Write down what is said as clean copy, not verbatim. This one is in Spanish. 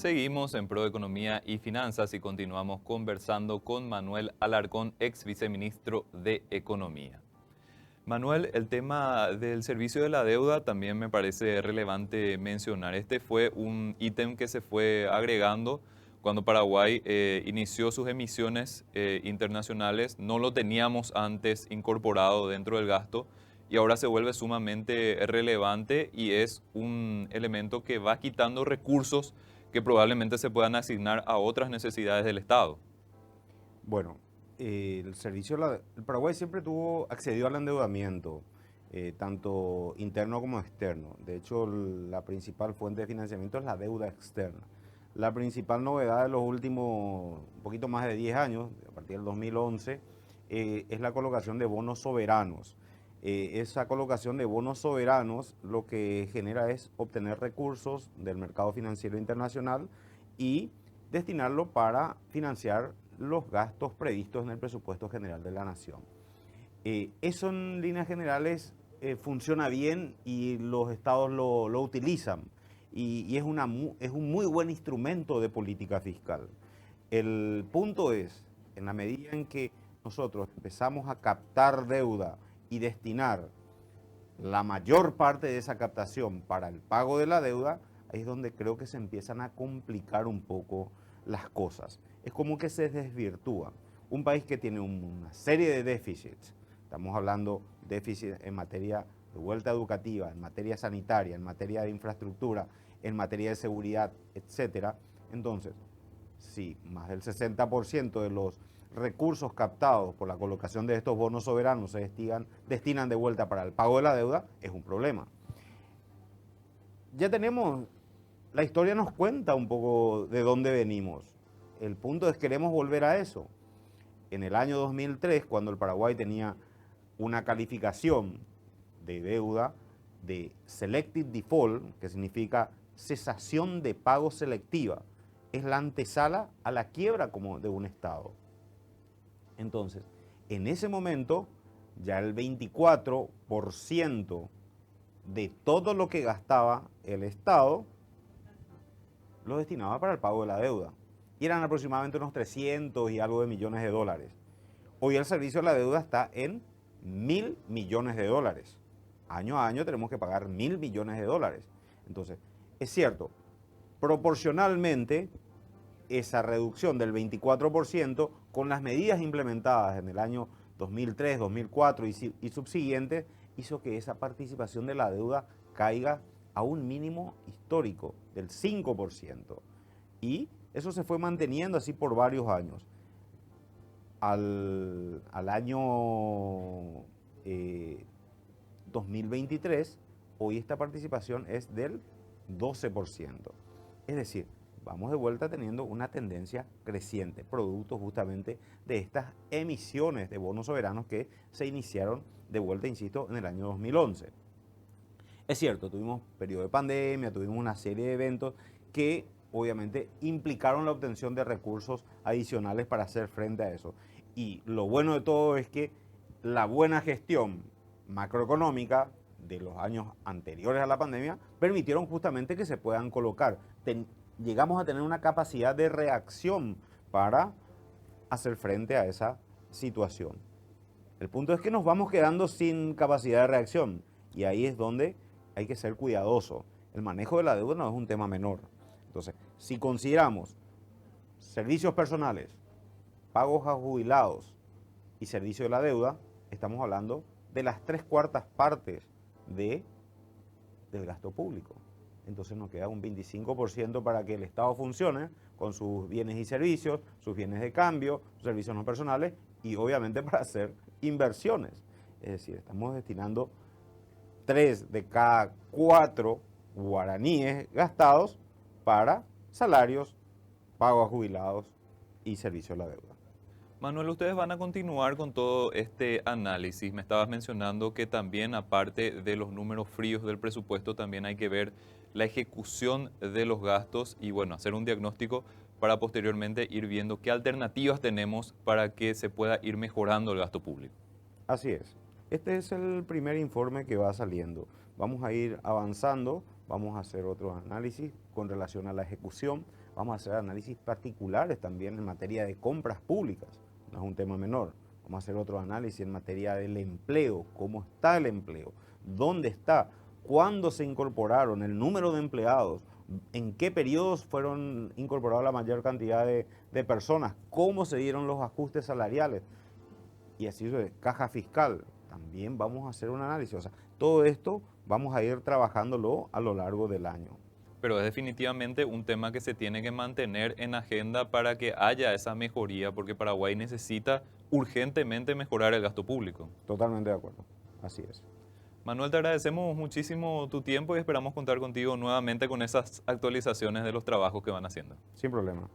Seguimos en Pro Economía y Finanzas y continuamos conversando con Manuel Alarcón, ex viceministro de Economía. Manuel, el tema del servicio de la deuda también me parece relevante mencionar. Este fue un ítem que se fue agregando cuando Paraguay inició sus emisiones internacionales. No lo teníamos antes incorporado dentro del gasto y ahora se vuelve sumamente relevante y es un elemento que va quitando recursos que probablemente se puedan asignar a otras necesidades del Estado. Bueno, el Paraguay siempre accedió al endeudamiento, tanto interno como externo. De hecho, la principal fuente de financiamiento es la deuda externa. La principal novedad de los últimos, un poquito más de 10 años, a partir del 2011, es la colocación de bonos soberanos. Esa colocación de bonos soberanos lo que genera es obtener recursos del mercado financiero internacional y destinarlo para financiar los gastos previstos en el presupuesto general de la nación. Eso en líneas generales funciona bien y los estados lo utilizan y es un muy buen instrumento de política fiscal. El punto es, en la medida en que nosotros empezamos a captar deuda y destinar la mayor parte de esa captación para el pago de la deuda, ahí es donde creo que se empiezan a complicar un poco las cosas. Es como que se desvirtúa. Un país que tiene una serie de déficits, estamos hablando de déficit en materia de vuelta educativa, en materia sanitaria, en materia de infraestructura, en materia de seguridad, etcétera. Entonces, si más del 60% de los recursos captados por la colocación de estos bonos soberanos se destinan de vuelta para el pago de la deuda, es un problema. Ya tenemos, la historia nos cuenta un poco de dónde venimos. El punto es que queremos volver a eso. En el año 2003, cuando el Paraguay tenía una calificación de deuda de Selective Default, que significa cesación de pago selectiva, es la antesala a la quiebra como de un Estado. Entonces, en ese momento, ya el 24% de todo lo que gastaba el Estado lo destinaba para el pago de la deuda. Y eran aproximadamente unos 300 y algo de millones de dólares. Hoy el servicio de la deuda está en 1.000 millones de dólares. Año a año tenemos que pagar 1.000 millones de dólares. Entonces, es cierto, proporcionalmente esa reducción del 24% con las medidas implementadas en el año 2003, 2004 y subsiguientes hizo que esa participación de la deuda caiga a un mínimo histórico del 5%. Y eso se fue manteniendo así por varios años. Al año 2023, hoy esta participación es del 12%. Es decir, vamos de vuelta teniendo una tendencia creciente, producto justamente de estas emisiones de bonos soberanos que se iniciaron de vuelta, insisto, en el año 2011. Es cierto, tuvimos periodo de pandemia, tuvimos una serie de eventos que obviamente implicaron la obtención de recursos adicionales para hacer frente a eso. Y lo bueno de todo es que la buena gestión macroeconómica de los años anteriores a la pandemia permitieron justamente que se puedan colocar. Llegamos a tener una capacidad de reacción para hacer frente a esa situación. El punto es que nos vamos quedando sin capacidad de reacción y ahí es donde hay que ser cuidadoso. El manejo de la deuda no es un tema menor. Entonces, si consideramos servicios personales, pagos a jubilados y servicio de la deuda, estamos hablando de las 3/4 partes del gasto público. Entonces nos queda un 25% para que el Estado funcione con sus bienes y servicios, sus bienes de cambio, sus servicios no personales y obviamente para hacer inversiones. Es decir, estamos destinando 3 de cada 4 guaraníes gastados para salarios, pago a jubilados y servicio a la deuda. Manuel, ustedes van a continuar con todo este análisis. Me estabas mencionando que también, aparte de los números fríos del presupuesto, también hay que ver la ejecución de los gastos y, bueno, hacer un diagnóstico para posteriormente ir viendo qué alternativas tenemos para que se pueda ir mejorando el gasto público. Así es. Este es el primer informe que va saliendo. Vamos a ir avanzando vamos a hacer otros análisis con relación a la ejecución, vamos a hacer análisis particulares también en materia de compras públicas, no es un tema menor. Vamos a hacer otro análisis en materia del empleo, cómo está el empleo, dónde está, cuándo se incorporaron, el número de empleados, en qué periodos fueron incorporados la mayor cantidad de personas, cómo se dieron los ajustes salariales y así de caja fiscal. También vamos a hacer un análisis. O sea, todo esto vamos a ir trabajándolo a lo largo del año. Pero es definitivamente un tema que se tiene que mantener en agenda para que haya esa mejoría, porque Paraguay necesita urgentemente mejorar el gasto público. Totalmente de acuerdo. Así es. Manuel, te agradecemos muchísimo tu tiempo y esperamos contar contigo nuevamente con esas actualizaciones de los trabajos que van haciendo. Sin problema.